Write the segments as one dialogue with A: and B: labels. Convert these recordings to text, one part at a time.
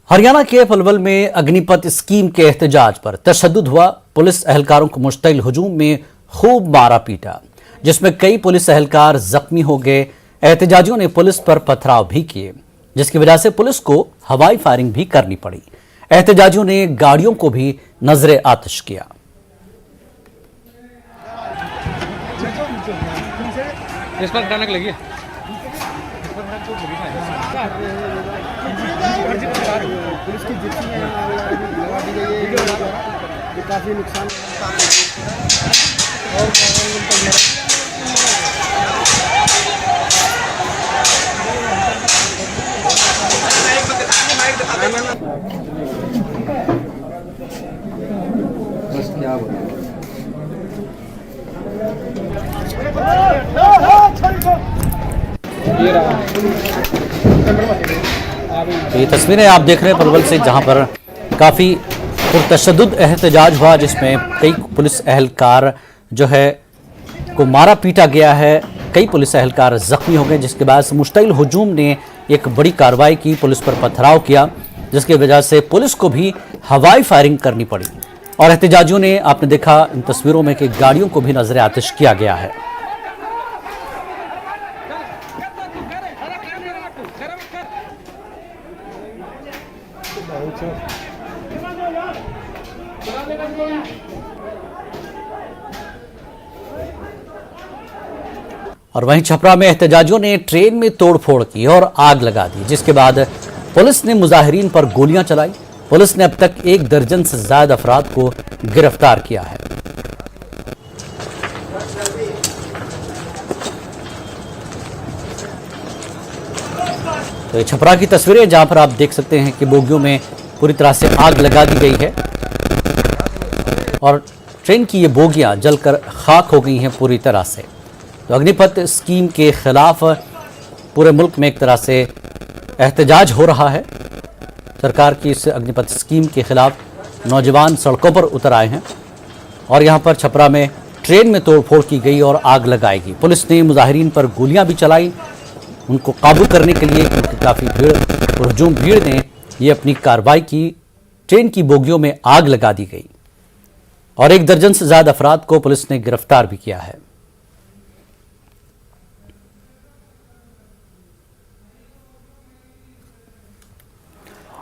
A: हरियाणा के पलवल में अग्निपथ स्कीम के एहतजाज पर तशद्दुद हुआ। पुलिस एहलकारों को मुश्तइल हुजूम में खूब मारा पीटा, जिसमें कई पुलिस एहलकार जख्मी हो गए। एहतजाजियों ने पुलिस पर पथराव भी किए, जिसकी वजह से पुलिस को हवाई फायरिंग भी करनी पड़ी। एहतजाजियों ने गाड़ियों को भी नजरे आतिश किया।
B: इस पर भयानक लगी
C: पुलिस की जितनी लगा दी गई है, ये काफ़ी नुकसान बस क्या
A: ये तस्वीरें आप देख रहे हैं पलवल से, जहां पर काफ़ी पुरतशद्दुद एहतजाज हुआ, जिसमें कई पुलिस एहलकार जो है को मारा पीटा गया है। कई पुलिस एहलकार जख्मी हो गए, जिसके बाद मुश्तइल हुजूम ने एक बड़ी कार्रवाई की, पुलिस पर पथराव किया, जिसकी वजह से पुलिस को भी हवाई फायरिंग करनी पड़ी। और एहतजाजियों ने, आपने देखा इन तस्वीरों में कि गाड़ियों को भी नजर आतिश किया गया है। और वहीं छपरा में एहतजाजियों ने ट्रेन में तोड़फोड़ की और आग लगा दी, जिसके बाद पुलिस ने मुजाहिरीन पर गोलियां चलाई। पुलिस ने अब तक 1 दर्जन से ज्यादा अफराद को गिरफ्तार किया है। तो ये छपरा की तस्वीरें, जहां पर आप देख सकते हैं कि बोगियों में पूरी तरह से आग लगा दी गई है और ट्रेन की ये बोगियां जलकर खाक हो गई हैं पूरी तरह से। तो अग्निपथ स्कीम के खिलाफ पूरे मुल्क में एक तरह से एहतजाज हो रहा है। सरकार की इस अग्निपथ स्कीम के खिलाफ नौजवान सड़कों पर उतर आए हैं और यहाँ पर छपरा में ट्रेन में तोड़फोड़ की गई और आग लगाई गई। पुलिस ने मुजाहिरीन पर गोलियां भी चलाई उनको काबू करने के लिए, क्योंकि काफ़ी हुजूम भीड़ ने ये अपनी कार्रवाई की। ट्रेन की बोगियों में आग लगा दी गई और 1 दर्जन से ज्यादा अफराद को पुलिस ने गिरफ्तार भी किया है।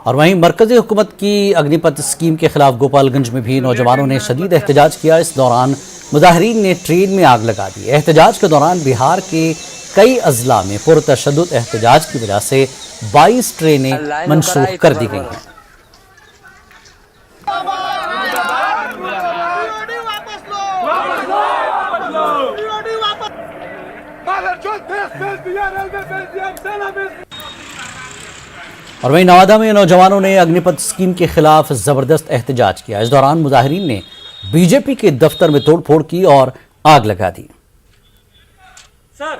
A: और वहीं मरकजी हुकूमत की अग्निपथ स्कीम के खिलाफ गोपालगंज में भी नौजवानों ने शदीद एहतजाज किया। इस दौरान मुजाहिरीन ने ट्रेन में आग लगा दी। एहतजाज के दौरान बिहार के कई अजला में पुरतशद्दुद एहतजाज की वजह से 22 ट्रेनें मनसूख कर दी गई हैं। और वहीं नवादा में नौजवानों ने अग्निपथ स्कीम के खिलाफ जबरदस्त एहतजाज किया। इस दौरान मुजाहिरीन ने बीजेपी के दफ्तर में तोड़फोड़ की और आग लगा दी।
B: सर,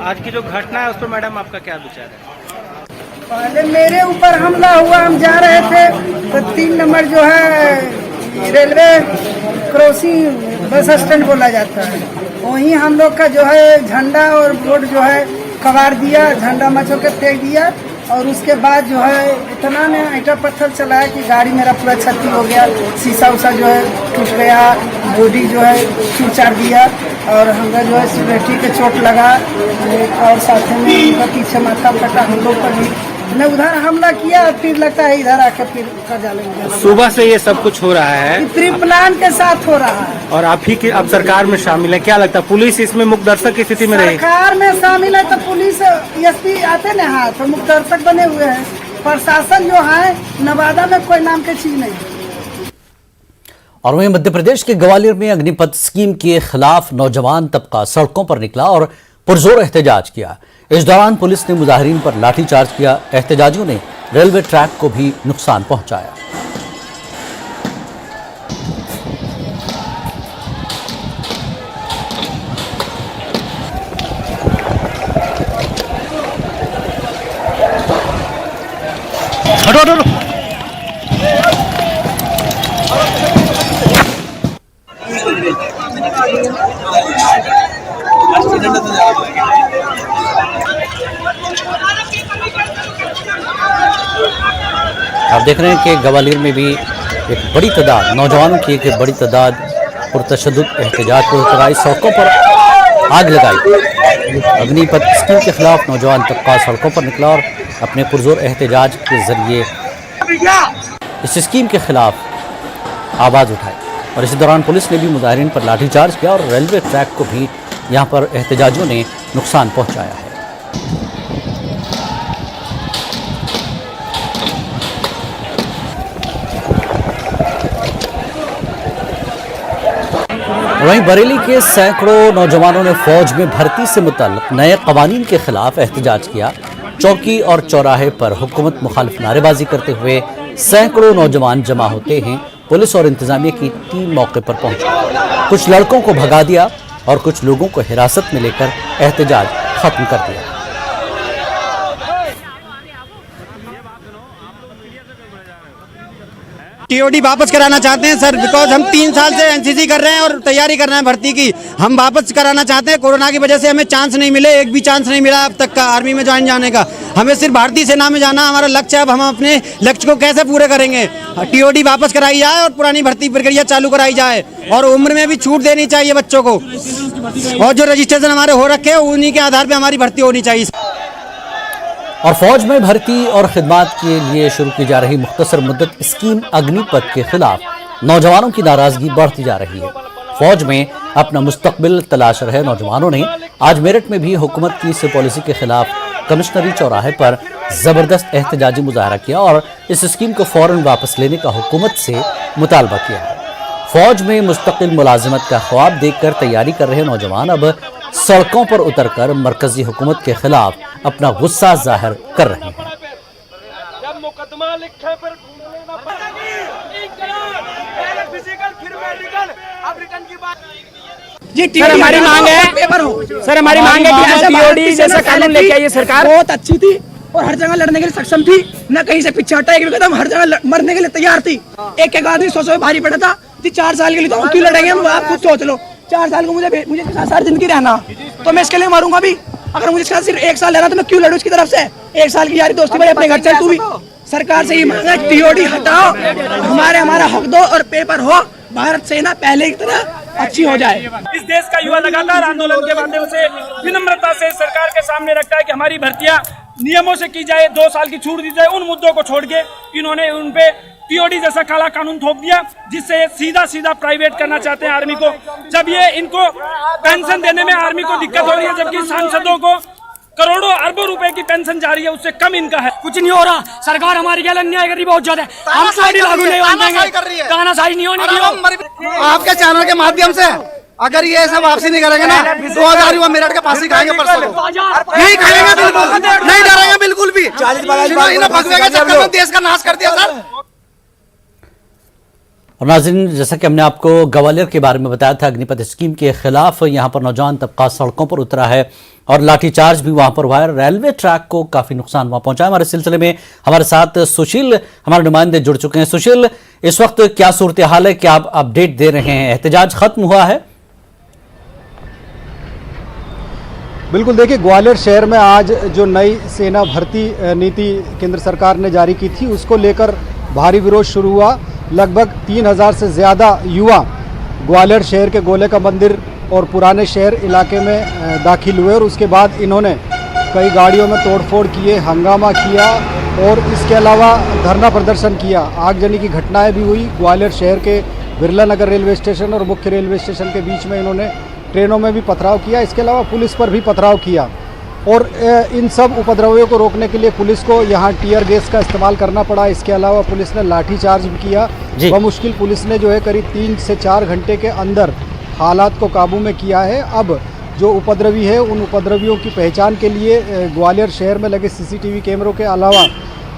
B: आज की जो घटना है उस पर मैडम आपका क्या विचार है?
D: पहले मेरे ऊपर हमला हुआ, हम जा रहे थे तो 3 नंबर जो है रेलवे क्रॉसिंग बस स्टैंड बोला जाता है, वहीं हम लोग का जो है झंडा और बोर्ड जो है कबाड़ दिया, झंडा मचो के फेंक दिया। और उसके बाद जो है इतना ने ईंटा पत्थर चलाया कि गाड़ी मेरा पूरा क्षति हो गया, शीशा उसा जो है टूट गया, बॉडी जो है चूर-चार दिया और हमें जो है सिगरेटी के चोट लगा और साथ में उनका पीछे माथा फटा। हम लोग पर भी मैं उधर हमला किया, फिर लगता है इधर आकर फिर कर डालेंगे।
B: सुबह से ये सब कुछ हो रहा है,
D: प्री प्लान के साथ हो रहा है
B: और आप ही की अब सरकार में शामिल है। क्या लगता है पुलिस इसमें मुखदर्शक की स्थिति में रहेगी?
D: सरकार में शामिल है तो पुलिस एसपी आते न हाथ तो मुखदर्शक बने हुए हैं। प्रशासन जो है नवादा में कोई नाम की चीज नहीं।
A: और वहीं मध्य प्रदेश के ग्वालियर में अग्निपथ स्कीम के खिलाफ नौजवान तबका सड़कों पर निकला और पुरजोर एहतजाज किया। इस दौरान पुलिस ने मुजाहिरीन पर लाठीचार्ज किया। एहतजाजियों ने रेलवे ट्रैक को भी नुकसान पहुंचाया। हटो हटो हटो। आप देख रहे हैं कि ग्वालियर में भी एक बड़ी तादाद नौजवानों की एक बड़ी तादाद पुरतशद्दुद एहतजाज को उतराई, सड़कों पर आग लगाई। अग्निपथ स्कीम के खिलाफ नौजवान तबका सड़कों पर निकला और अपने पुरजोर एहतजाज के जरिए इस स्कीम के खिलाफ आवाज़ उठाई। और इसी दौरान पुलिस ने भी मुजाहिरीन पर लाठीचार्ज किया और रेलवे ट्रैक को भी यहाँ पर एहतजाजियों ने नुकसान पहुँचाया है। वहीं बरेली के सैकड़ों नौजवानों ने फौज में भर्ती से मुतल्लिक नए कवानीन के खिलाफ एहतजाज किया। चौकी और चौराहे पर हुकूमत मुखालिफ नारेबाजी करते हुए सैकड़ों नौजवान जमा होते हैं। पुलिस और इंतजामिया की टीम मौके पर पहुंची, कुछ लड़कों को भगा दिया और कुछ लोगों को हिरासत में लेकर एहतजाज खत्म कर दिया।
E: टीओडी वापस कराना चाहते हैं सर, बिकॉज हम 3 साल से एनसीसी कर रहे हैं और तैयारी कर रहे हैं भर्ती की। हम वापस कराना चाहते हैं। कोरोना की वजह से हमें चांस नहीं मिले, एक भी चांस नहीं मिला अब तक का आर्मी में ज्वाइन जाने का। हमें सिर्फ भारतीय सेना में जाना हमारा लक्ष्य है। अब हम अपने लक्ष्य को कैसे पूरे करेंगे? टीओडी वापस कराई जाए और पुरानी भर्ती प्रक्रिया चालू कराई जाए और उम्र में भी छूट देनी चाहिए बच्चों को, और जो रजिस्ट्रेशन हमारे हो रखे हैं उन्हीं के आधार पर हमारी भर्ती होनी चाहिए।
A: और फौज में भर्ती और खिदमात के लिए शुरू की जा रही मुख्तसर मुद्दत स्कीम अग्निपथ के खिलाफ नौजवानों की नाराजगी बढ़ती जा रही है। फौज में अपना मुस्तकबिल तलाश रहे नौजवानों ने आज मेरठ में भी हुकूमत की इस पॉलिसी के खिलाफ कमिश्नरी चौराहे पर जबरदस्त एहतजाजी मुजाहरा किया और इस स्कीम को फौरन वापस लेने का हुकूमत से मुतालबा किया है। फौज में मुस्तकिल मुलाजिमत का ख्वाब देखकर तैयारी कर रहे नौजवान अब सड़कों पर उतरकर मरकजी हुकूमत के खिलाफ अपना गुस्सा जाहिर कर रहे हैं।
B: जब मुकदमा लिखे पर
F: जी सर, हमारी मांग है सर, हमारी मांग है कि टीओडी जैसा कानून लेके आई है सरकार,
D: बहुत अच्छी थी और हर जगह लड़ने के लिए सक्षम थी, न कहीं से पीछे हटा। एक कदम हर जगह मरने के लिए तैयार थी। एक एक आदमी 100 भारी पड़ा था। 4 साल के लिए तो हम क्यों लड़ेंगे? हम आप खुद सोच लो, 4 साल को मुझे सारी जिंदगी रहना, तो मैं इसके लिए मारूंगा भी। अगर मुझे इसका सिर्फ 1 साल रहना तो मैं क्यों लड़ूं उसकी तरफ से? 1 साल की यारी दोस्ती भाई अपने घर चल तू भी। सरकार से ये मांगा टीओडी हटाओ, हमारा हक दो और पेपर हो, भारत सेना पहले की तरह अच्छी हो जाए।
B: इस देश का युवा लगातार आंदोलन के माध्यम से विनम्रता से सरकार के सामने रखता है कि हमारी भर्तियां नियमों से की जाए, 2 साल की छूट दी जाए। उन मुद्दों को छोड़ के इन्होंने उन पे टीओडी जैसा काला कानून थोप दिया, जिससे सीधा प्राइवेट करना चाहते हैं आर्मी को। जब ये इनको पेंशन देने में आर्मी को दिक्कत हो रही है, जबकि सांसदों को करोड़ों अरबों रुपए की पेंशन जा रही है, उससे कम इनका है।
F: कुछ नहीं हो रहा। सरकार हमारी गैर अन्याय कर रही बहुत ज्यादा। हम टीओडी लागू नहीं होने, तानाशाही नहीं होने दी।
E: आपके चैनल के माध्यम से अगर ये सब वापसी नहीं करेंगे ना, 2000 युवा मेरठ के पास ही खाएंगे, परसों नहीं खाएंगे, बिल्कुल नहीं डरेंगे, बिल्कुल भी। देश का नाश कर दिया सर।
A: और नाज़रीन, जैसा कि हमने आपको ग्वालियर के बारे में बताया था, अग्निपथ स्कीम के खिलाफ यहाँ पर नौजवान तबका सड़कों पर उतरा है और लाठीचार्ज भी वहाँ पर हुआ है। रेलवे ट्रैक को काफ़ी नुकसान वहाँ पहुँचा है। हमारे सिलसिले में हमारे साथ सुशील हमारे नुमाइंदे जुड़ चुके हैं। सुशील, इस वक्त क्या सूरत हाल है, क्या आप अपडेट दे रहे हैं? एहतजाज खत्म हुआ है?
C: बिल्कुल, देखिए ग्वालियर शहर में आज जो नई सेना भर्ती नीति केंद्र सरकार ने जारी की थी, उसको लेकर भारी विरोध शुरू हुआ। लगभग 3000 से ज़्यादा युवा ग्वालियर शहर के गोले का मंदिर और पुराने शहर इलाके में दाखिल हुए और उसके बाद इन्होंने कई गाड़ियों में तोड़फोड़ किए, हंगामा किया और इसके अलावा धरना प्रदर्शन किया। आगजनी की घटनाएं भी हुई। ग्वालियर शहर के बिरला नगर रेलवे स्टेशन और मुख्य रेलवे स्टेशन के बीच में इन्होंने ट्रेनों में भी पथराव किया, इसके अलावा पुलिस पर भी पथराव किया। और इन सब उपद्रवियों को रोकने के लिए पुलिस को यहाँ टीयर गैस का इस्तेमाल करना पड़ा। इसके अलावा पुलिस ने लाठीचार्ज भी किया। बमुश्किल पुलिस ने जो है करीब 3 से 4 घंटे के अंदर हालात को काबू में किया है। अब जो उपद्रवी है, उन उपद्रवियों की पहचान के लिए ग्वालियर शहर में लगे सीसीटीवी कैमरों के अलावा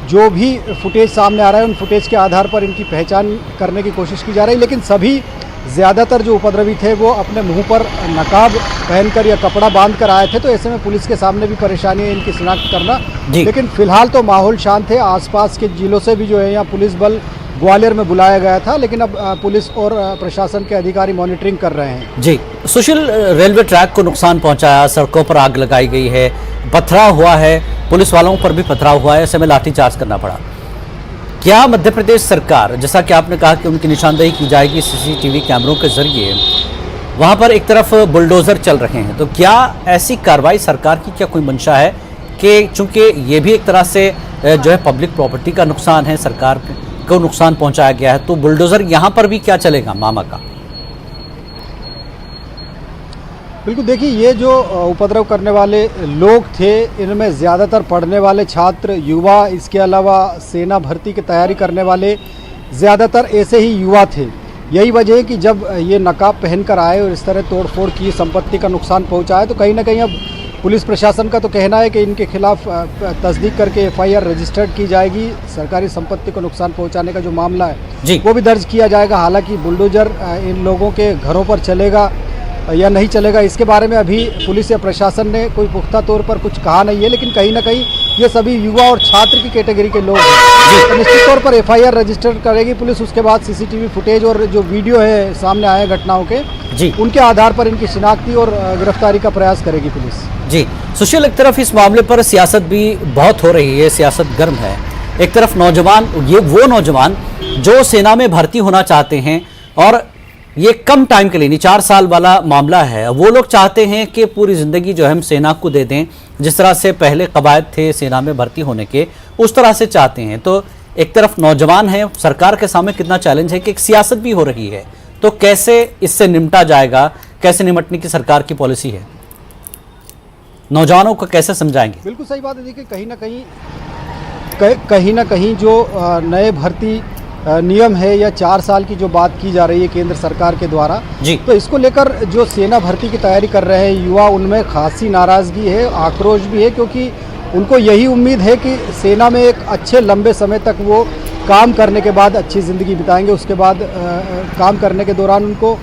C: जो भी फुटेज सामने आ रहा है, उन फुटेज के आधार पर इनकी पहचान करने की कोशिश की जा रही है। लेकिन सभी ज़्यादातर जो उपद्रवी थे वो अपने मुंह पर नकाब पहनकर या कपड़ा बांध कर आए थे, तो ऐसे में पुलिस के सामने भी परेशानी है इनकी शिनाख्त करना। लेकिन फिलहाल तो माहौल शांत है। आसपास के जिलों से भी जो है यहाँ पुलिस बल ग्वालियर में बुलाया गया था, लेकिन अब पुलिस और प्रशासन के अधिकारी मॉनिटरिंग कर रहे हैं।
A: जी सुशील, रेलवे ट्रैक को नुकसान पहुंचाया, सड़कों पर आग लगाई गई है, पथराव हुआ है, पुलिस वालों पर भी पथराव हुआ है, ऐसे में लाठीचार्ज करना पड़ा। क्या मध्य प्रदेश सरकार, जैसा कि आपने कहा कि उनकी निशानदेही की जाएगी सीसीटीवी कैमरों के जरिए, वहां पर एक तरफ बुलडोजर चल रहे हैं, तो क्या ऐसी कार्रवाई सरकार की क्या कोई मंशा है कि चूंकि ये भी एक तरह से जो है पब्लिक प्रॉपर्टी का नुकसान है, सरकार को नुकसान पहुंचाया गया है, तो बुलडोजर यहां पर भी क्या चलेगा मामा का?
C: बिल्कुल, देखिए ये जो उपद्रव करने वाले लोग थे, इनमें ज़्यादातर पढ़ने वाले छात्र, युवा, इसके अलावा सेना भर्ती की तैयारी करने वाले ज़्यादातर ऐसे ही युवा थे। यही वजह है कि जब ये नकाब पहनकर आए और इस तरह तोड़फोड़ की, संपत्ति का नुकसान पहुंचाए, तो कहीं ना कहीं अब पुलिस प्रशासन का तो कहना है कि इनके खिलाफ तस्दीक करके FIR रजिस्टर्ड की जाएगी। सरकारी संपत्ति को नुकसान पहुंचाने का जो मामला है वो भी दर्ज किया जाएगा। हालांकि बुलडोजर इन लोगों के घरों पर चलेगा या नहीं चलेगा, इसके बारे में अभी पुलिस या प्रशासन ने कोई पुख्ता तौर पर कुछ कहा नहीं है, लेकिन कहीं ना कहीं ये सभी युवा और छात्र की कैटेगरी के लोग हैं। तो निश्चित तौर पर FIR रजिस्टर करेगी पुलिस। उसके बाद CCTV फुटेज और जो वीडियो है सामने आए घटनाओं के, उनके आधार पर इनकी शिनाख्ती और गिरफ्तारी का प्रयास करेगी पुलिस।
A: जी सुशील, एक तरफ इस मामले पर सियासत भी बहुत हो रही है, सियासत गर्म है। एक तरफ नौजवान, ये वो नौजवान जो सेना में भर्ती होना चाहते हैं और ये कम टाइम के लिए नहीं, 4 साल वाला मामला है, वो लोग चाहते हैं कि पूरी ज़िंदगी जो है हम सेना को दे दें, जिस तरह से पहले कवायद थे सेना में भर्ती होने के, उस तरह से चाहते हैं। तो एक तरफ नौजवान हैं, सरकार के सामने कितना चैलेंज है कि एक सियासत भी हो रही है, तो कैसे इससे निपटा जाएगा, कैसे निपटने की सरकार की पॉलिसी है, नौजवानों को कैसे समझाएंगे?
C: बिल्कुल सही बात है। देखिए कहीं ना कहीं जो नए भर्ती नियम है या 4 साल की जो बात की जा रही है केंद्र सरकार के द्वारा, तो इसको लेकर जो सेना भर्ती की तैयारी कर रहे हैं युवा, उनमें खासी नाराज़गी है, आक्रोश भी है, क्योंकि उनको यही उम्मीद है कि सेना में एक अच्छे लंबे समय तक वो काम करने के बाद अच्छी ज़िंदगी बिताएंगे, उसके बाद काम करने के दौरान उनको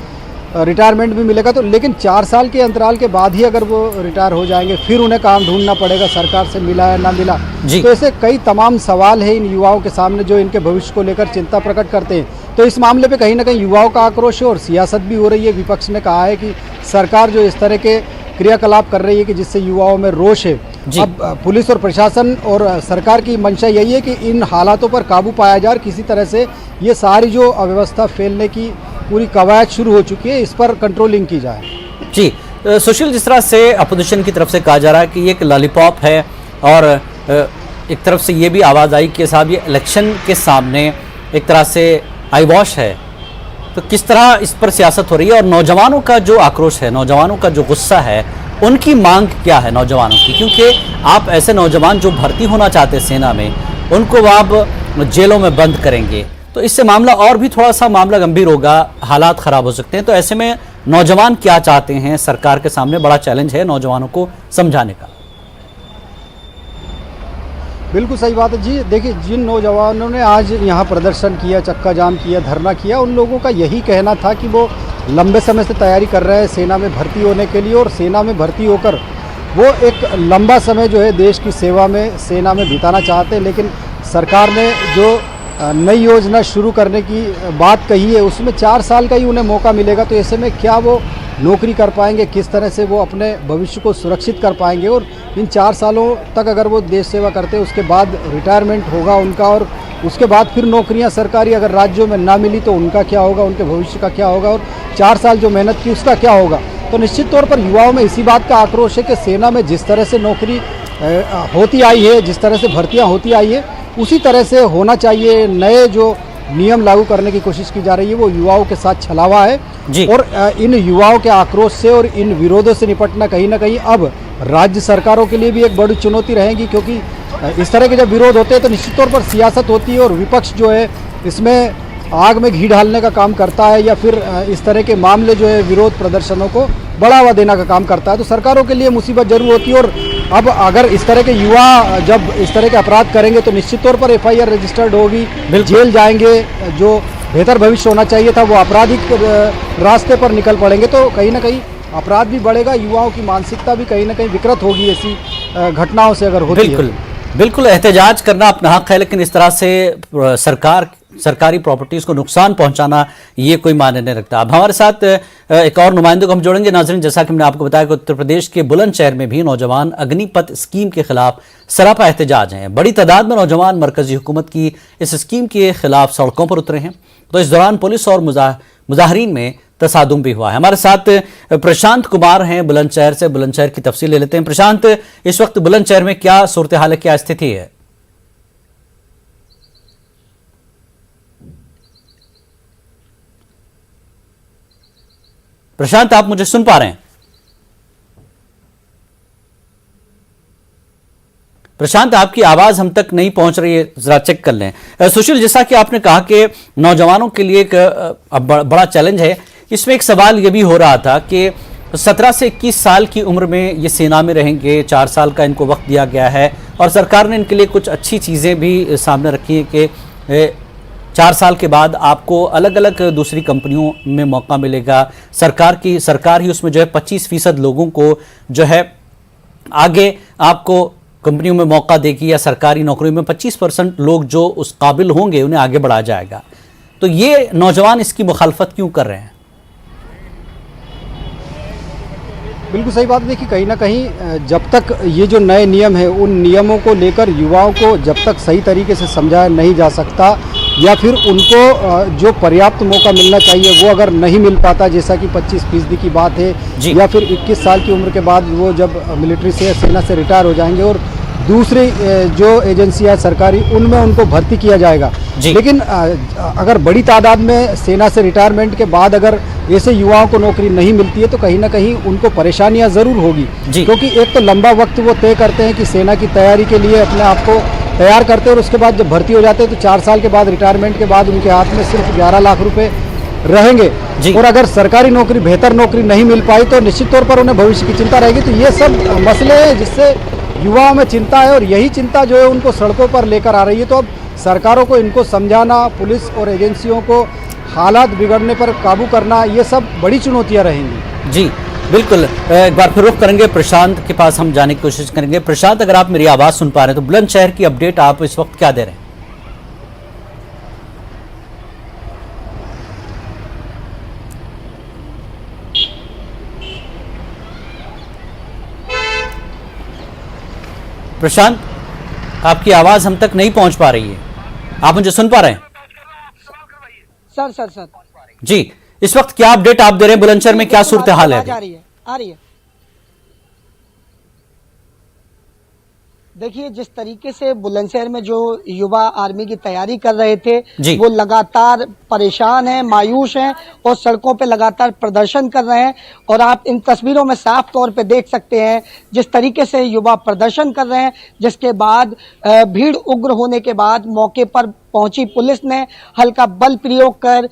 C: रिटायरमेंट भी मिलेगा। तो लेकिन 4 साल के अंतराल के बाद ही अगर वो रिटायर हो जाएंगे, फिर उन्हें काम ढूंढना पड़ेगा, सरकार से मिला या ना मिला। तो ऐसे कई तमाम सवाल है इन युवाओं के सामने जो इनके भविष्य को लेकर चिंता प्रकट करते हैं। तो इस मामले पे कहीं ना कहीं युवाओं का आक्रोश है और सियासत भी हो रही है। विपक्ष ने कहा है कि सरकार जो इस तरह के क्रियाकलाप कर रही है कि जिससे युवाओं में रोष है। अब पुलिस और प्रशासन और सरकार की मंशा यही है कि इन हालातों पर काबू पाया जाए और किसी तरह से ये सारी जो अव्यवस्था फैलने की पूरी कवायद शुरू हो चुकी है, इस पर कंट्रोलिंग की जाए।
A: जी सुशील, जिस तरह से अपोजिशन की तरफ से कहा जा रहा है कि ये एक लॉलीपॉप है और एक तरफ से ये भी आवाज़ आई कि साहब ये इलेक्शन के सामने एक तरह से आई वॉश है, तो किस तरह इस पर सियासत हो रही है और नौजवानों का जो आक्रोश है, नौजवानों का जो गुस्सा है, उनकी मांग क्या है नौजवानों की? क्योंकि आप ऐसे नौजवान जो भर्ती होना चाहते हैं सेना में, उनको आप जेलों में बंद करेंगे तो इससे मामला और भी थोड़ा सा मामला गंभीर होगा, हालात ख़राब हो सकते हैं। तो ऐसे में नौजवान क्या चाहते हैं? सरकार के सामने बड़ा चैलेंज है नौजवानों को समझाने का।
C: बिल्कुल सही बात है जी। देखिए, जिन नौजवानों ने आज यहाँ प्रदर्शन किया, चक्का जाम किया, धरना किया, उन लोगों का यही कहना था कि वो लंबे समय से तैयारी कर रहे हैं सेना में भर्ती होने के लिए और सेना में भर्ती होकर वो एक लंबा समय जो है देश की सेवा में सेना में बिताना चाहते हैं। लेकिन सरकार ने जो नई योजना शुरू करने की बात कही है उसमें 4 साल का ही उन्हें मौका मिलेगा। तो ऐसे में क्या वो नौकरी कर पाएंगे, किस तरह से वो अपने भविष्य को सुरक्षित कर पाएंगे? और इन 4 सालों तक अगर वो देश सेवा करते हैं, उसके बाद रिटायरमेंट होगा उनका और उसके बाद फिर नौकरियां सरकारी अगर राज्यों में ना मिली तो उनका क्या होगा, उनके भविष्य का क्या होगा? और 4 साल जो मेहनत की उसका क्या होगा? तो निश्चित तौर पर युवाओं में इसी बात का आक्रोश है कि सेना में जिस तरह से नौकरी होती आई है, जिस तरह से भर्तियाँ होती आई है, उसी तरह से होना चाहिए। नए जो नियम लागू करने की कोशिश की जा रही है वो युवाओं के साथ छलावा है और इन युवाओं के आक्रोश से और इन विरोधों से निपटना कहीं ना कहीं अब राज्य सरकारों के लिए भी एक बड़ी चुनौती रहेगी, क्योंकि इस तरह के जब विरोध होते हैं तो निश्चित तौर पर सियासत होती है और विपक्ष जो है इसमें आग में घी डालने का काम करता है या फिर इस तरह के मामले जो है विरोध प्रदर्शनों को बढ़ावा देने का काम करता है। तो सरकारों के लिए मुसीबत जरूर होती है और अब अगर इस तरह के युवा जब इस तरह के अपराध करेंगे तो निश्चित तौर पर FIR रजिस्टर्ड होगी, जेल जाएंगे, जो बेहतर भविष्य होना चाहिए था वो आपराधिक रास्ते पर निकल पड़ेंगे। तो कहीं ना कहीं अपराध भी बढ़ेगा, युवाओं की मानसिकता भी कहीं ना कहीं विकृत होगी ऐसी घटनाओं से अगर होती है।
A: बिल्कुल एहतजाज करना अपना हक है, लेकिन इस तरह से सरकार सरकारी प्रॉपर्टीज को नुकसान पहुंचाना ये कोई मायने नहीं रखता। अब हमारे साथ एक और नुमाइंदों को हम जोड़ेंगे। नाज़रीन, जैसा कि मैंने आपको बताया कि उत्तर प्रदेश के बुलंदशहर में भी नौजवान अग्निपथ स्कीम के खिलाफ सरापा एहतजाज हैं। बड़ी तादाद में नौजवान मरकजी हुकूमत की इस स्कीम के खिलाफ सड़कों पर उतरे हैं। तो इस दौरान पुलिस और मुजाहरीन में तसादुम भी हुआ है। हमारे साथ प्रशांत कुमार हैं बुलंदशहर से। बुलंदशहर की तफसील ले लेते हैं। प्रशांत, इस वक्त बुलंदशहर में क्या सूरत हाल है, क्या स्थिति है? प्रशांत, आप मुझे सुन पा रहे हैं? प्रशांत, आपकी आवाज हम तक नहीं पहुंच रही है, जरा चेक कर लें। सुशील, जैसा कि आपने कहा कि नौजवानों के लिए एक बड़ा चैलेंज है, इसमें एक सवाल यह भी हो रहा था कि 17 से 21 साल की उम्र में ये सेना में रहेंगे, 4 साल का इनको वक्त दिया गया है और सरकार ने इनके लिए कुछ अच्छी चीज़ें भी सामने रखी हैं कि 4 साल के बाद आपको अलग अलग दूसरी कंपनियों में मौका मिलेगा। सरकार ही उसमें जो है 25% लोगों को जो है आगे आपको कंपनियों में मौका देगी, या सरकारी नौकरियों में 25% लोग जो उस काबिल होंगे उन्हें आगे बढ़ाया जाएगा। तो ये नौजवान इसकी मुखालफत क्यों कर रहे हैं?
C: बिल्कुल सही बात। देखिए, कहीं ना कहीं जब तक ये जो नए नियम है उन नियमों को लेकर युवाओं को जब तक सही तरीके से समझाया नहीं जा सकता, या फिर उनको जो पर्याप्त मौका मिलना चाहिए वो अगर नहीं मिल पाता, जैसा कि 25% की बात है, या फिर 21 साल की उम्र के बाद वो जब मिलिट्री से, सेना से रिटायर हो जाएंगे और दूसरी जो एजेंसियां सरकारी उनमें उनको भर्ती किया जाएगा। लेकिन अगर बड़ी तादाद में सेना से रिटायरमेंट के बाद अगर ऐसे युवाओं को नौकरी नहीं मिलती है तो कहीं ना कहीं उनको परेशानियां ज़रूर होगी, क्योंकि एक तो लंबा वक्त वो तय करते हैं कि सेना की तैयारी के लिए अपने आप को तैयार करते हैं, और उसके बाद जब भर्ती हो जाते हैं तो 4 साल के बाद रिटायरमेंट के बाद उनके हाथ में सिर्फ 11 लाख रुपए रहेंगे, और अगर सरकारी नौकरी, बेहतर नौकरी नहीं मिल पाई तो निश्चित तौर पर उन्हें भविष्य की चिंता रहेगी। तो ये सब मसले हैं जिससे युवाओं में चिंता है, और यही चिंता जो है उनको सड़कों पर लेकर आ रही है। तो अब सरकारों को इनको समझाना, पुलिस और एजेंसियों को हालात बिगड़ने पर काबू करना, ये सब बड़ी चुनौतियां रहेंगी।
A: जी बिल्कुल, एक बार फिर रुख करेंगे प्रशांत के पास, हम जाने की कोशिश करेंगे। प्रशांत, अगर आप मेरी आवाज़ सुन पा रहे हैं तो बुलंदशहर की अपडेट आप इस वक्त क्या दे रहे हैं? प्रशांत, आपकी आवाज़ हम तक नहीं पहुंच पा रही है, आप मुझे सुन पा रहे हैं?
G: सर
A: जी, इस वक्त क्या अपडेट आप दे रहे हैं? बुलंदशहर में क्या सूरत हाल है?
G: आ रही है। देखिए, जिस तरीके से बुलंदशहर में जो युवा आर्मी की तैयारी कर रहे थे वो लगातार परेशान हैं, मायूस हैं और सड़कों पे लगातार प्रदर्शन कर रहे हैं, और आप इन तस्वीरों में साफ तौर पे देख सकते हैं जिस तरीके से युवा प्रदर्शन कर रहे हैं। जिसके बाद भीड़ उग्र होने के बाद मौके पर पहुंची पुलिस ने हल्का बल प्रयोग कर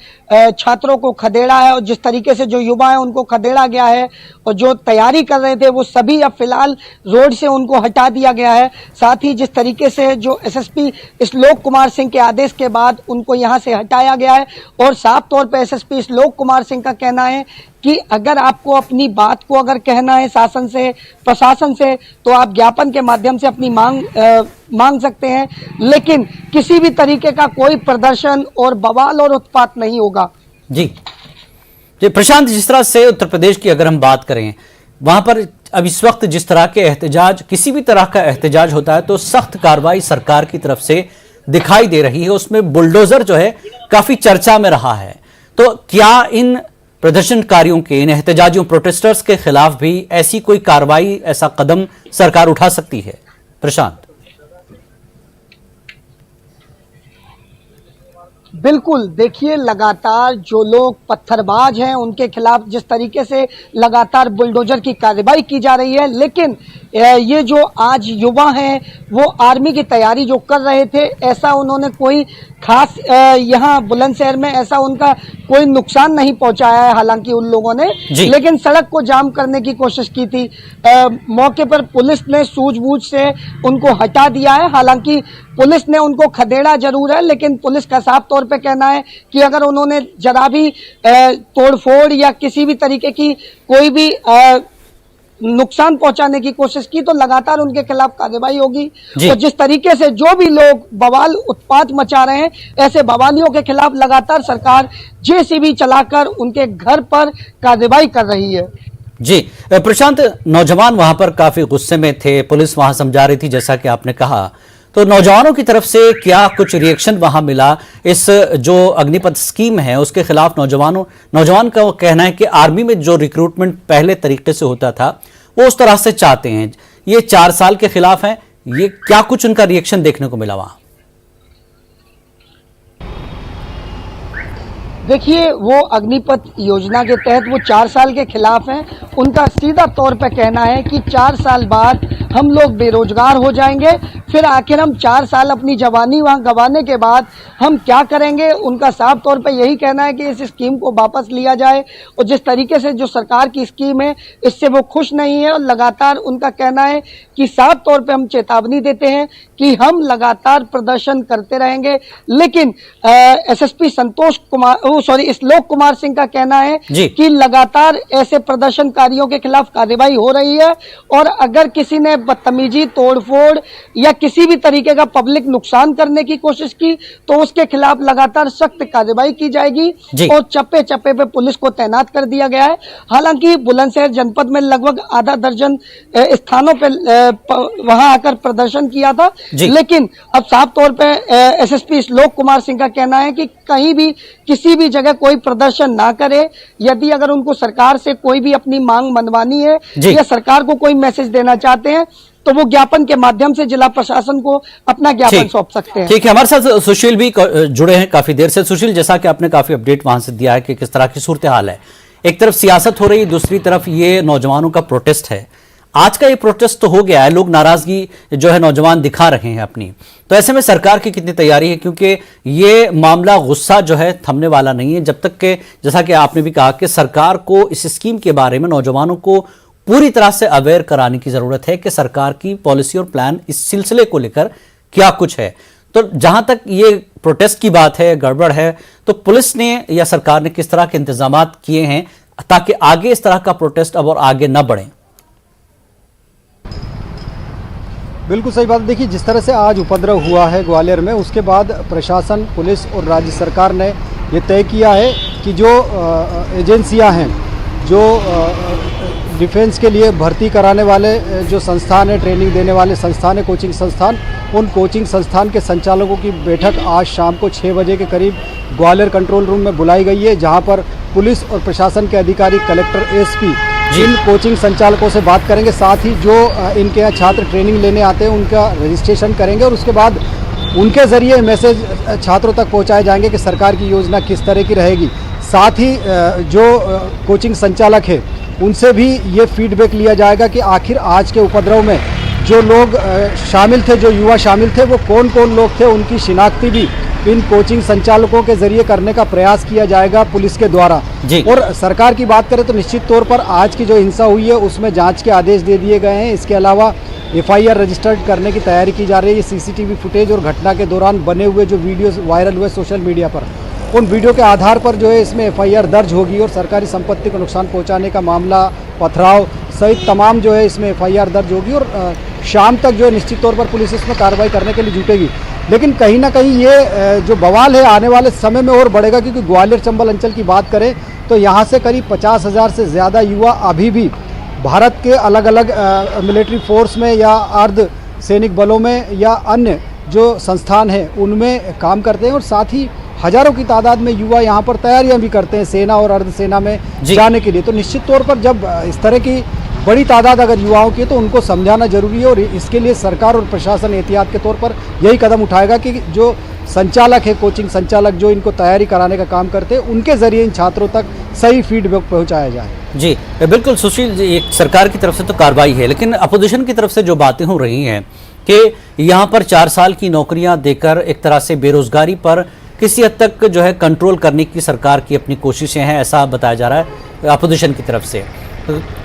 G: छात्रों को खदेड़ा है, और जिस तरीके से जो युवा हैं उनको खदेड़ा गया है, और जो तैयारी कर रहे थे वो सभी अब फिलहाल रोड से उनको हटा दिया गया है। साथ ही जिस तरीके से जो एसएसपी श्लोक कुमार सिंह के आदेश के बाद उनको यहां से हटाया गया है, और साफ तौर पर एसएसपी श्लोक कुमार सिंह का कहना है कि अगर आपको अपनी बात को अगर कहना है शासन से, प्रशासन से, तो आप ज्ञापन के माध्यम से अपनी मांग सकते हैं, लेकिन किसी भी तरीके का कोई प्रदर्शन और बवाल और उत्पात नहीं होगा।
A: जी प्रशांत, जिस तरह से उत्तर प्रदेश की अगर हम बात करें, वहां पर अब इस वक्त जिस तरह के एहतजाज, किसी भी तरह का एहतजाज होता है तो सख्त कार्रवाई सरकार की तरफ से दिखाई दे रही है। उसमें बुलडोजर जो है काफी चर्चा में रहा है। तो क्या इन प्रदर्शनकारियों के, इन एहतजाजियों, प्रोटेस्टर्स के खिलाफ भी ऐसी कोई कार्रवाई, ऐसा कदम सरकार उठा सकती है? प्रशांत,
G: बिल्कुल, देखिए, लगातार जो लोग पत्थरबाज हैं उनके खिलाफ जिस तरीके से लगातार बुलडोजर की कार्रवाई की जा रही है, लेकिन ये जो आज युवा हैं वो आर्मी की तैयारी जो कर रहे थे, ऐसा उन्होंने कोई खास यहाँ बुलंदशहर में ऐसा उनका कोई नुकसान नहीं पहुंचाया है। हालांकि उन लोगों ने लेकिन सड़क को जाम करने की कोशिश की थी। मौके पर पुलिस ने सूझबूझ से उनको हटा दिया है। हालांकि पुलिस ने उनको खदेड़ा जरूर है, लेकिन पुलिस का साफ तौर पे कहना है कि अगर उन्होंने जरा भी तोड़फोड़ या किसी भी तरीके की कोई भी नुकसान पहुंचाने की कोशिश की तो लगातार उनके खिलाफ कार्रवाई होगी।
A: जी।
G: और जिस तरीके से जो भी लोग बवाल उत्पात मचा रहे हैं, ऐसे बवालियों के खिलाफ लगातार सरकार जेसीबी चलाकर उनके घर पर कार्रवाई कर रही है।
A: जी प्रशांत, नौजवान वहां पर काफी गुस्से में थे, पुलिस वहां समझा रही थी जैसा कि आपने कहा, तो नौजवानों की तरफ से क्या कुछ रिएक्शन वहां मिला? इस जो अग्निपथ स्कीम है उसके खिलाफ नौजवान का कहना है कि आर्मी में जो रिक्रूटमेंट पहले तरीके से होता था वो उस तरह से चाहते हैं, ये 4 साल के खिलाफ है। ये क्या कुछ उनका रिएक्शन देखने को मिला वहां?
G: देखिए, वो अग्निपथ योजना के तहत वो 4 साल के खिलाफ हैं। उनका सीधा तौर पे कहना है कि 4 साल बाद हम लोग बेरोजगार हो जाएंगे, फिर आखिर हम 4 साल अपनी जवानी वहां गंवाने के बाद हम क्या करेंगे। उनका साफ तौर पे यही कहना है कि इस स्कीम को वापस लिया जाए, और जिस तरीके से जो सरकार की स्कीम है इससे वो खुश नहीं है। और लगातार उनका कहना है कि साफ तौर पे हम चेतावनी देते हैं कि हम लगातार प्रदर्शन करते रहेंगे। लेकिन एसएसपी श्लोक कुमार सिंह का कहना है कि लगातार ऐसे प्रदर्शनकारियों के खिलाफ कार्रवाई हो रही है, और अगर किसी ने बदतमीजी, तोड़फोड़ या किसी भी तरीके का पब्लिक नुकसान करने की कोशिश की तो उसके खिलाफ लगातार सख्त कार्रवाई की जाएगी। और चप्पे चप्पे पे पुलिस को तैनात कर दिया गया है। हालांकि बुलंदशहर जनपद में लगभग आधा दर्जन स्थानों पे वहां आकर प्रदर्शन किया था, लेकिन अब साफ तौर पे एसएसपी श्लोक कुमार सिंह का कहना है कि कहीं भी किसी भी जगह कोई प्रदर्शन ना करे। यदि अगर उनको सरकार से कोई भी अपनी मांग मनवानी है या सरकार को कोई मैसेज देना चाहते हैं तो वो ज्ञापन के माध्यम से जिला प्रशासन को अपना ज्ञापन सौंप सकते हैं।
A: ठीक है, हमारे साथ सुशील भी जुड़े हैं काफी देर से। सुशील, जैसा कि आपने काफी अपडेट वहां से दिया है कि किस तरह की सूरत हाल है, एक तरफ सियासत हो रही, दूसरी तरफ ये नौजवानों का प्रोटेस्ट है। आज का ये प्रोटेस्ट तो हो गया है, लोग नाराजगी जो है नौजवान दिखा रहे हैं अपनी, तो ऐसे में सरकार की कितनी तैयारी है? क्योंकि ये मामला गुस्सा जो है थमने वाला नहीं है जब तक कि, जैसा कि आपने भी कहा कि सरकार को इस स्कीम के बारे में नौजवानों को पूरी तरह से अवेयर कराने की जरूरत है कि सरकार की पॉलिसी और प्लान इस सिलसिले को लेकर क्या कुछ है। तो जहां तक ये प्रोटेस्ट की बात है, गड़बड़ है, तो पुलिस ने या सरकार ने किस तरह के इंतजाम किए हैं ताकि आगे इस तरह का प्रोटेस्ट अब और आगे न बढ़े?
C: बिल्कुल सही बात। देखिए, जिस तरह से आज उपद्रव हुआ है ग्वालियर में, उसके बाद प्रशासन, पुलिस और राज्य सरकार ने ये तय किया है कि जो एजेंसियां हैं, जो डिफेंस के लिए भर्ती कराने वाले जो संस्थान है, ट्रेनिंग देने वाले संस्थान है, कोचिंग संस्थान, उन कोचिंग संस्थान के संचालकों की बैठक आज शाम को 6 बजे के करीब ग्वालियर कंट्रोल रूम में बुलाई गई है, जहां पर पुलिस और प्रशासन के अधिकारी, कलेक्टर, एसपी इन कोचिंग संचालकों से बात करेंगे। साथ ही जो इनके यहाँ छात्र ट्रेनिंग लेने आते हैं उनका रजिस्ट्रेशन करेंगे, और उसके बाद उनके ज़रिए मैसेज छात्रों तक पहुँचाए जाएंगे कि सरकार की योजना किस तरह की रहेगी। साथ ही जो कोचिंग संचालक है उनसे भी ये फीडबैक लिया जाएगा कि आखिर आज के उपद्रव में जो लोग शामिल थे, जो युवा शामिल थे, वो कौन कौन लोग थे, उनकी शिनाख्ती भी इन कोचिंग संचालकों के जरिए करने का प्रयास किया जाएगा पुलिस के द्वारा। और सरकार की बात करें तो निश्चित तौर पर आज की जो हिंसा हुई है उसमें जांच के आदेश दे दिए गए हैं। इसके अलावा एफआईआर रजिस्टर्ड करने की तैयारी की जा रही है। सीसीटीवी फुटेज और घटना के दौरान बने हुए जो वीडियोस वायरल हुए सोशल मीडिया पर, उन वीडियो के आधार पर जो है इसमें एफआईआर दर्ज होगी, और सरकारी संपत्ति को नुकसान पहुंचाने का मामला, पथराव सहित तमाम जो है इसमें एफआईआर दर्ज होगी, और शाम तक जो है निश्चित तौर पर पुलिस इसमें कार्रवाई करने के लिए जुटेगी। लेकिन कहीं ना कहीं ये जो बवाल है आने वाले समय में और बढ़ेगा, क्योंकि ग्वालियर चंबल अंचल की बात करें तो यहाँ से करीब 50,000 से ज़्यादा युवा अभी भी भारत के अलग अलग मिलिट्री फोर्स में या अर्ध सैनिक बलों में या अन्य जो संस्थान हैं उनमें काम करते हैं, और साथ ही हजारों की तादाद में युवा यहाँ पर तैयारियां भी करते हैं सेना और अर्धसेना में जाने के लिए। तो निश्चित तौर पर जब इस तरह की बड़ी तादाद अगर युवाओं की है तो उनको समझाना जरूरी है, और इसके लिए सरकार और प्रशासन एहतियात के तौर पर यही कदम उठाएगा कि जो संचालक है, कोचिंग संचालक जो इनको तैयारी कराने का काम करते हैं, उनके जरिए इन छात्रों तक सही फीडबैक पहुँचाया जाए।
A: जी बिल्कुल सुशील जी, एक सरकार की तरफ से तो कार्रवाई है, लेकिन अपोजिशन की तरफ से जो बातें हो रही हैं कि यहाँ पर 4 साल की नौकरियाँ देकर एक तरह से बेरोजगारी पर किसी हद तक जो है कंट्रोल करने की सरकार की अपनी कोशिशें हैं, ऐसा बताया जा रहा है अपोजिशन की तरफ से।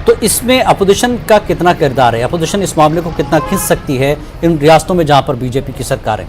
A: तो इसमें अपोजिशन का कितना किरदार है? अपोजिशन इस मामले को कितना खींच सकती है इन रियासतों में जहां पर बीजेपी की सरकार है?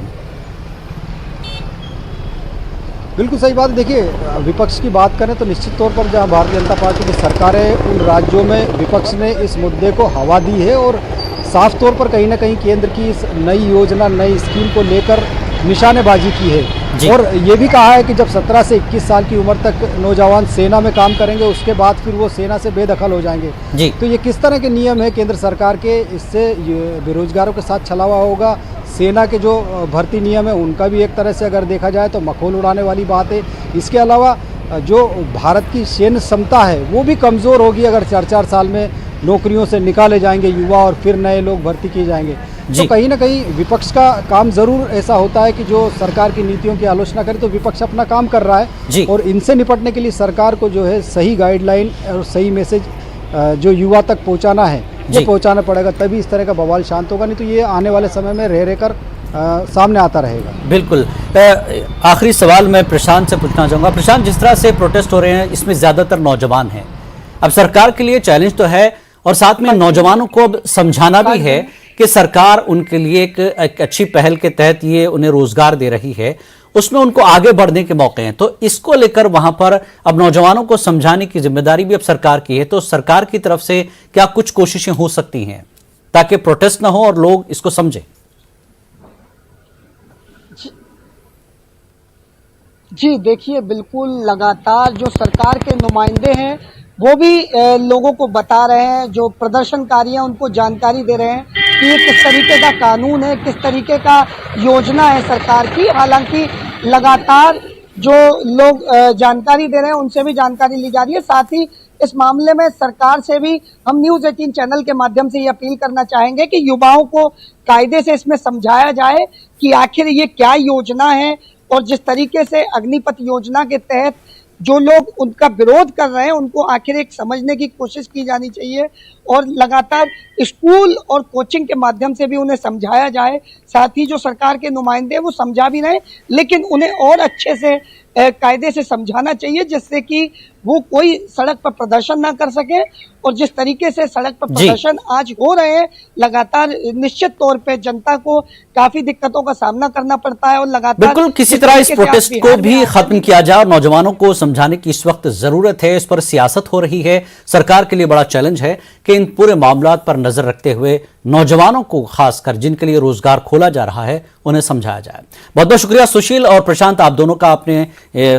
C: बिल्कुल सही बात है। देखिए, विपक्ष की बात करें तो निश्चित तौर पर जहां भारतीय जनता पार्टी की सरकार है, उन राज्यों में विपक्ष ने इस मुद्दे को हवा दी है और साफ तौर पर कहीं ना कहीं केंद्र की इस नई योजना, नई स्कीम को लेकर निशानेबाजी की है। और ये भी कहा है कि जब 17 से 21 साल की उम्र तक नौजवान सेना में काम करेंगे, उसके बाद फिर वो सेना से बेदखल हो जाएंगे। तो ये किस तरह के नियम है केंद्र सरकार के, इससे बेरोजगारों के साथ छलावा होगा। सेना के जो भर्ती नियम है उनका भी एक तरह से अगर देखा जाए तो मखौल उड़ाने वाली बात है। इसके अलावा जो भारत की सैन्य क्षमता है वो भी कमज़ोर होगी अगर 4-4 साल में नौकरियों से निकाले जाएंगे युवा और फिर नए लोग भर्ती किए जाएंगे। तो कहीं ना कहीं विपक्ष का काम ज़रूर ऐसा होता है कि जो सरकार की नीतियों की आलोचना करे तो विपक्ष अपना काम कर रहा है और इनसे निपटने के लिए सरकार को जो है सही गाइडलाइन और सही मैसेज जो युवा तक पहुंचाना है वो पहुंचाना पड़ेगा, तभी इस तरह का बवाल शांत होगा। नहीं तो ये आने वाले समय में रह रहकर सामने आता रहेगा।
A: बिल्कुल। आखिरी सवाल मैं प्रशांत से पूछना चाहूँगा। प्रशांत, जिस तरह से प्रोटेस्ट हो रहे हैं इसमें ज़्यादातर नौजवान हैं, अब सरकार के लिए चैलेंज तो है और साथ में नौजवानों को अब समझाना भी है कि सरकार उनके लिए एक अच्छी पहल के तहत ये उन्हें रोजगार दे रही है, उसमें उनको आगे बढ़ने के मौके हैं। तो इसको लेकर वहां पर अब नौजवानों को समझाने की जिम्मेदारी भी अब सरकार की है। तो सरकार की तरफ से क्या कुछ कोशिशें हो सकती हैं ताकि प्रोटेस्ट ना हो और लोग इसको समझें?
G: जी देखिए, बिल्कुल लगातार जो सरकार के नुमाइंदे हैं वो भी लोगों को बता रहे हैं, जो प्रदर्शनकारी हैं उनको जानकारी दे रहे हैं कि ये किस तरीके का कानून है, किस तरीके का योजना है सरकार की। हालांकि लगातार जो लोग जानकारी दे रहे हैं उनसे भी जानकारी ली जा रही है। साथ ही इस मामले में सरकार से भी हम न्यूज़ 18 चैनल के माध्यम से ये अपील करना चाहेंगे कि युवाओं को कायदे से इसमें समझाया जाए कि आखिर ये क्या योजना है और जिस तरीके से अग्निपथ योजना के तहत जो लोग उनका विरोध कर रहे हैं उनको आखिर एक समझने की कोशिश की जानी चाहिए और लगातार स्कूल और कोचिंग के माध्यम से भी उन्हें समझाया जाए। साथ ही जो सरकार के नुमाइंदे हैं वो समझा भी रहे हैं, लेकिन उन्हें और अच्छे से कायदे से समझाना चाहिए जिससे कि वो कोई सड़क पर प्रदर्शन ना कर सके। और जिस तरीके से सड़क पर प्रदर्शन आज हो रहे हैं लगातार, निश्चित तौर पे जनता को काफी दिक्कतों का सामना करना पड़ता है और लगातार
A: बिल्कुल किसी तरह इस प्रोटेस्ट को भी खत्म किया जाए और नौजवानों को समझाने की इस वक्त जरूरत है। इस पर सियासत हो रही है। सरकार के लिए बड़ा चैलेंज है कि इन पूरे मामलात पर नजर रखते हुए नौजवानों को, खासकर जिनके लिए रोजगार खोला जा रहा है, उन्हें समझाया जाए। बहुत बहुत शुक्रिया सुशील और प्रशांत, आप दोनों का आपने